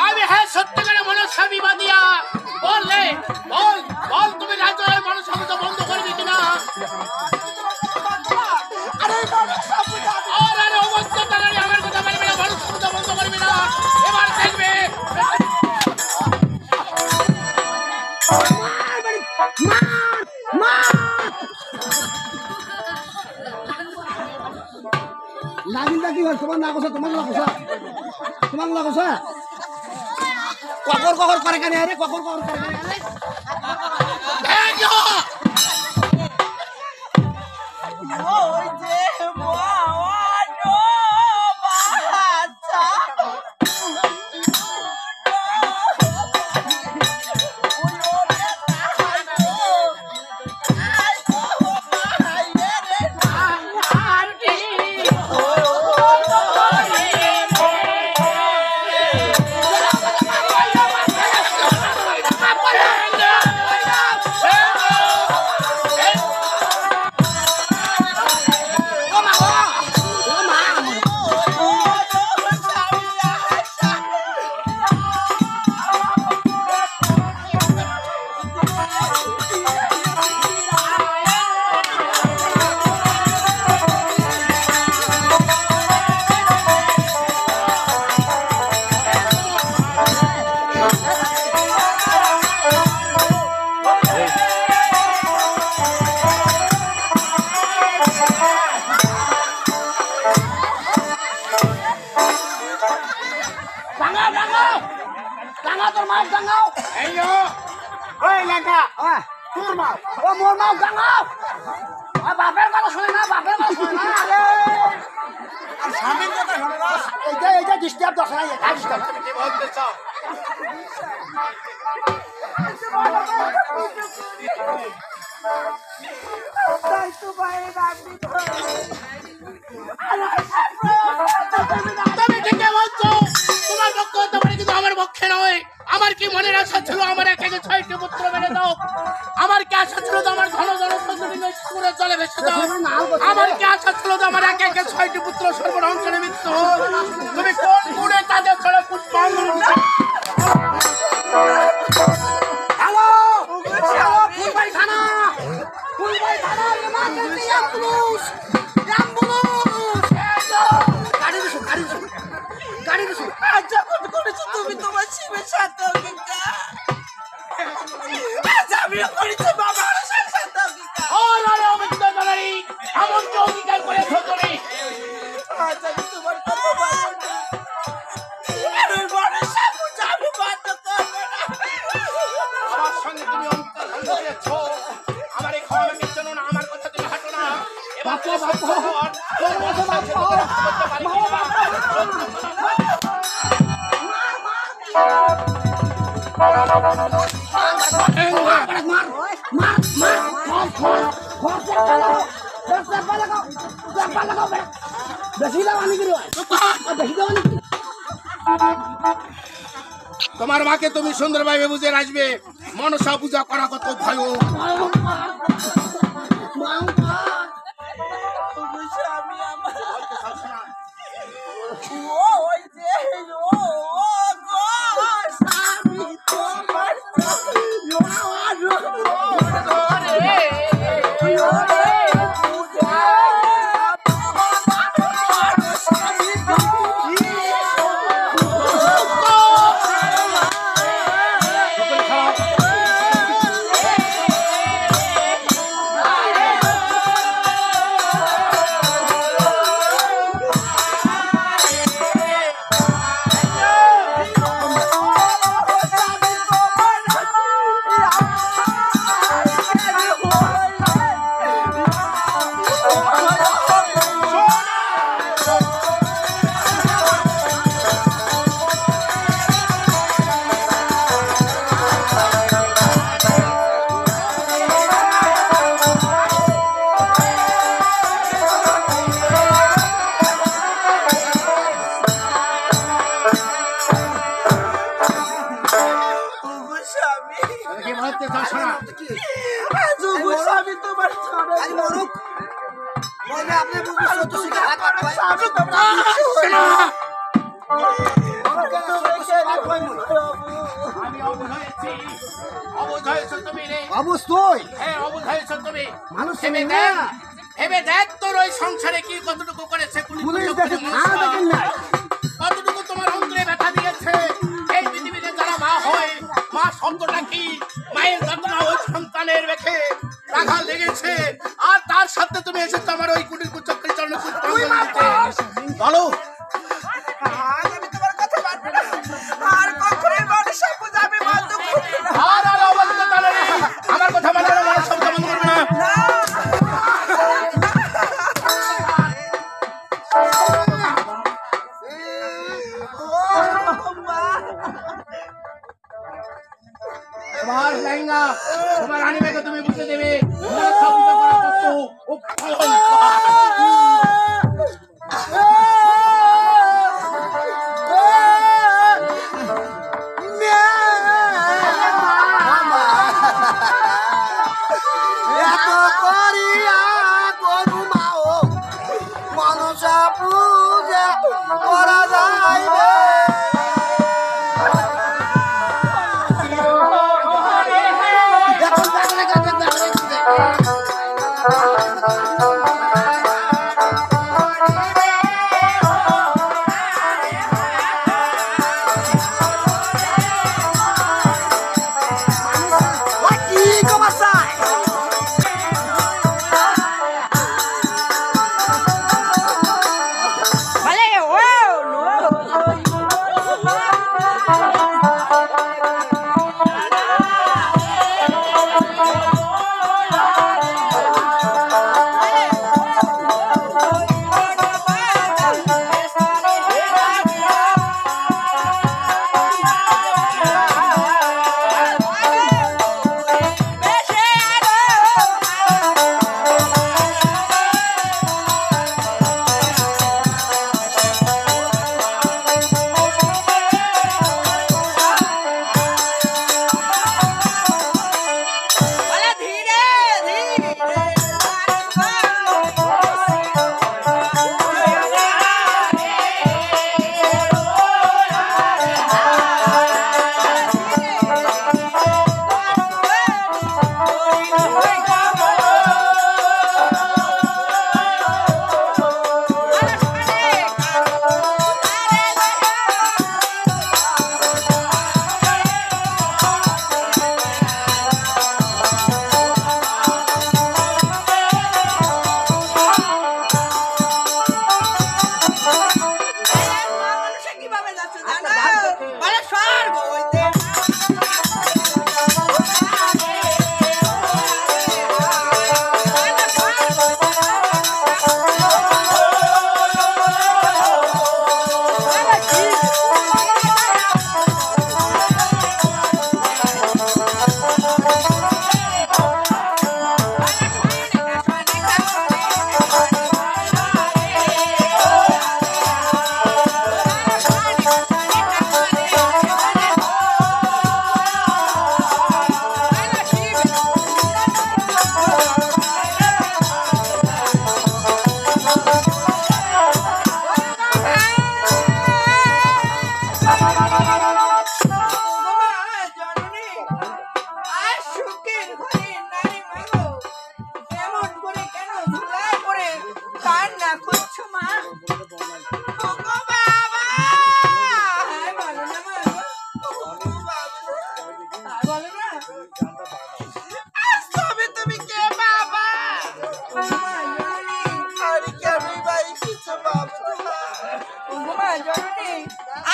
আমি হ্যাঁ সত্যিকারের মনস্বামীবাদিয়া বললে বল বল তুমি রাজ্যের মনস্বামী বন্ধ করবি কিনা? আরে অবস্থ তারারি আমার কথা বলবি না, মনস্বামী বন্ধ করবি না। এবার দেখবে নাগিনটা কি হয় তোমার না কথা তোমার লাগছা কখর কখর করে কেন রে কখর কখর করে কেন রে ওই যে ডিস্টার্ব দশ নাই আমার কি মনের আশা ছিল আমার একে 6টি পুত্র মেরে দাও? আমার কি আশা ছিল আমার ঘন ঘন করে চলে ভেসে দাও? আমার কি আশা ছিল আমার একে 6টি পুত্র সর্বধ্বংসের মৃত্যু হোক? তুমি কোন গুণে তাদের ছড়ে পুষ্পাঞ্জলি হ্যালো ফুলবাই থানা পুলিশ গাড়ি দিছো আচ্ছা কত করেছো তুমি তোমার শিবের সাথে আমিও করেছি বাবার সাথে এমন অঙ্গীকার করে ধরে আচ্ছা তোমার কথা বলো আরে বড় সাপু যাবে বাদ করবে না আমার সঙ্গে তুমি অঙ্গীকার ভঙ্গ করেছো। আমার এই খাওয়া আমি জানো না, আমার কথা তুমি হাঁটো না। এবার তো তোমার মাকে তুমি সুন্দরভাবে বুঝে আসবে। মনসা পূজা করা কত ভয়। আমি তোমার ধনে আরে মরুক মরবে আপনি বুঝি সত্য শিখে হাত পায় আমি তোমার আমি অবুঝ হয়েছি। অবুঝ হয়েছো তুমি রে। অবশ্যই হ্যাঁ, অবুঝ হয়েছো তুমি। মানুষ ভেবে চেনে দেখ, না। ভেবে দেখ তোর ওই সংসারে কি কতটুকু করেছে পুলিশ দেখে থানা দেখেন না কতটুকু তোমার অন্তরে ব্যথা দিয়েছে। এই পৃথিবীতে যারা মা হয়, মা শব্দটা কি, মায়ের যত্ন ওই সন্তানের রেখে রাখা লেগেছে। আর তার সাথে তুমি এসেছো আমার ওই কুটির কুচক্রি চরণে বলো। আজ আমি তোমার কথা মানবো না। আর কখনোই মনসা পূজা আমি মানতে পারবো না। আর অবস্থা তাহলে আমার কথা মানে আমার শব্দ বন্ধ করবে না। তোমার লেহেঙ্গা, তোমার রানীমাকে তুমি বুঝে দেবে তোমার শব্দ করা কত ও এত করিয়া করু মাও মনসা পূজা করা যাইবে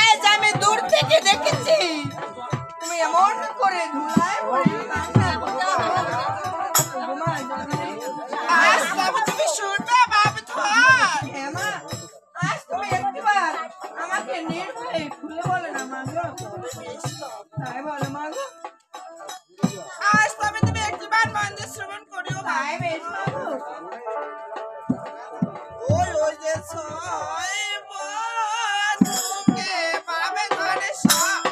আজ আমি দূর থেকে দেখেছি তুমি এমন করে ধুলায় পড়ে কান্না করছো। আজ তবে তুমি শুনবে বাপ ধর। মা আজ তুমি একবার আমাকে নির্ভয়ে খুলে বলে না মা গো। তাই বলো মা গো। আজ তবে তুমি একবার মন্দির শ্রবণ করিও ভাই বেশ মা গো। ওই ওই যে ছয় বন্ধুকে পাবে ধরে সব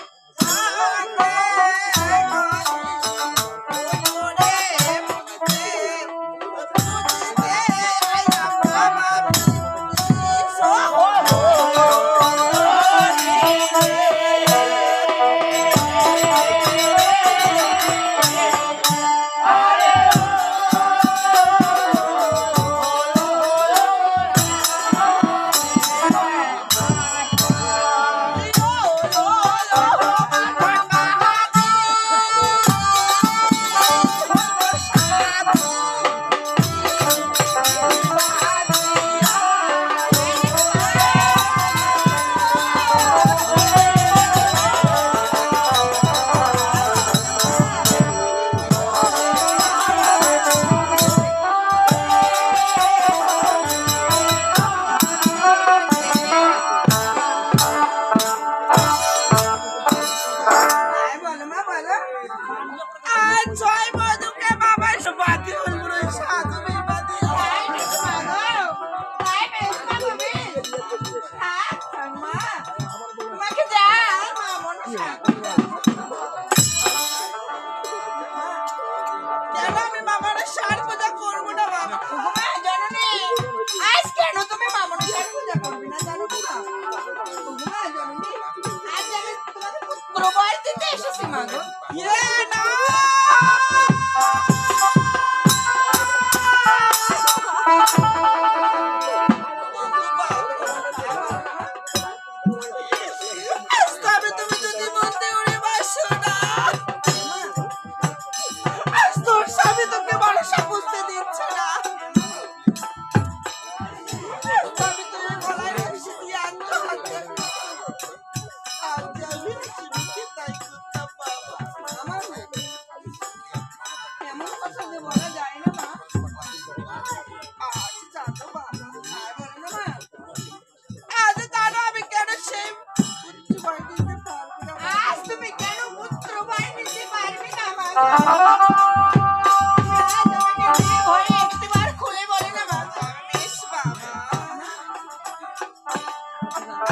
একটিবার খুলে বলে না বাবা বেশ বাবা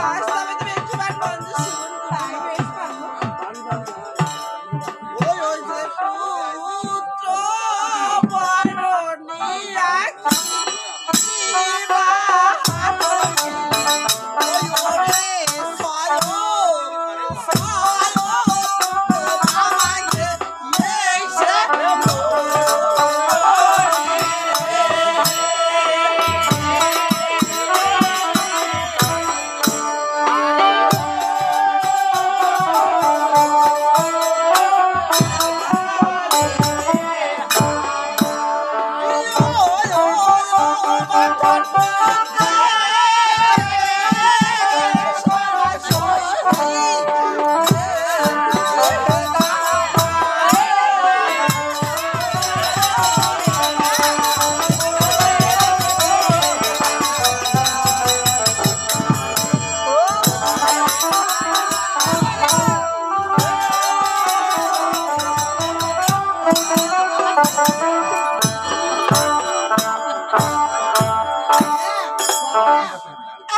আজ তবে তুমি একটিবার বন্ধ শুনুন তাই বেশ বাবা ওই যে পুত্র বরণী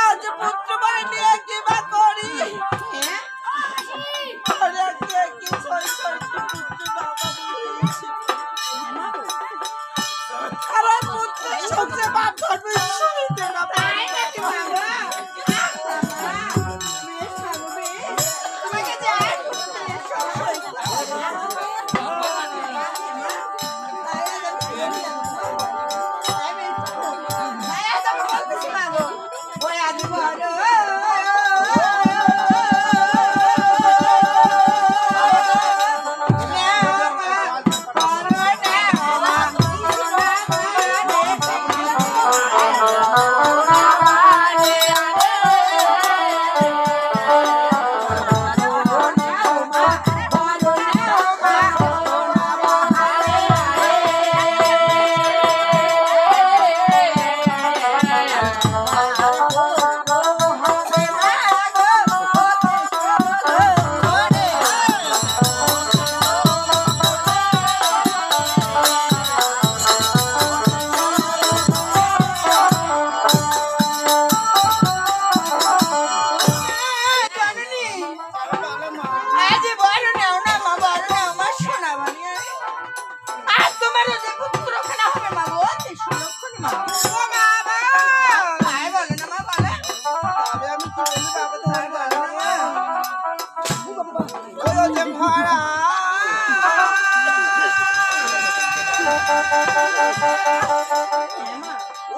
আজ পুত্র বলে নিয়ে কি বা করি আরে কে কি ছয় ছয় পুত্র বাবা দিয়েছে আরে পুত্র সবচেয়ে বাপ ধর্মে শুনিতে না পারে নাকি বাবা বেশ ভালো বেশ তোমাকে যাই পুত্রের সব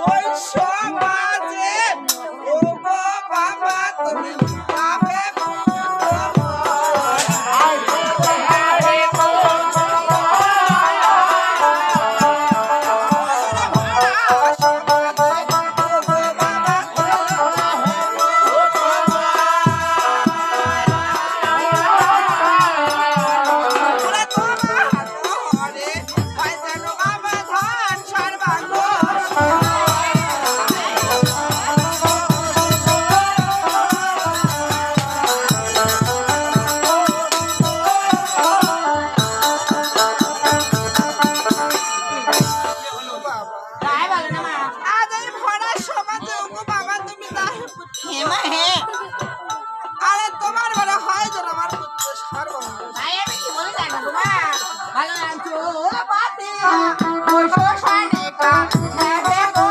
ওই সমাজে ও বাবা তুমি পাবে আরে তোমার বড় হয় যেন আমার পুত্র সর্বনাশ ভাই আমি কি বলে জানো তোমার ভালো আছো বাতি ওই শোষণে কা নেবে গো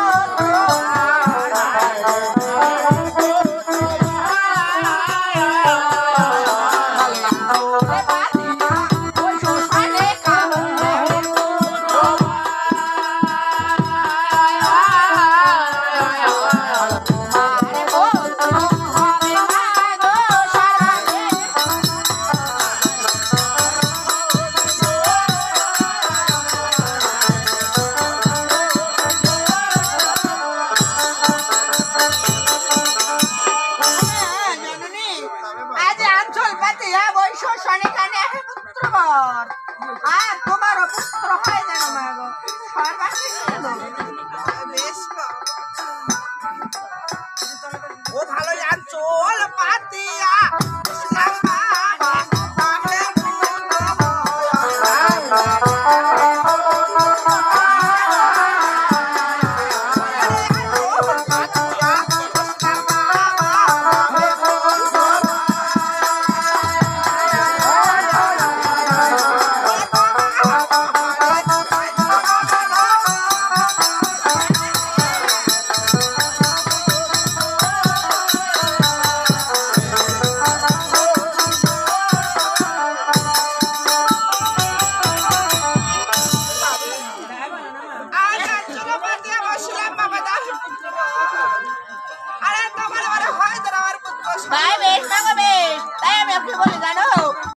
আর তোমার পুত্র হয় যেন মা গো সর্বাশিস বেশ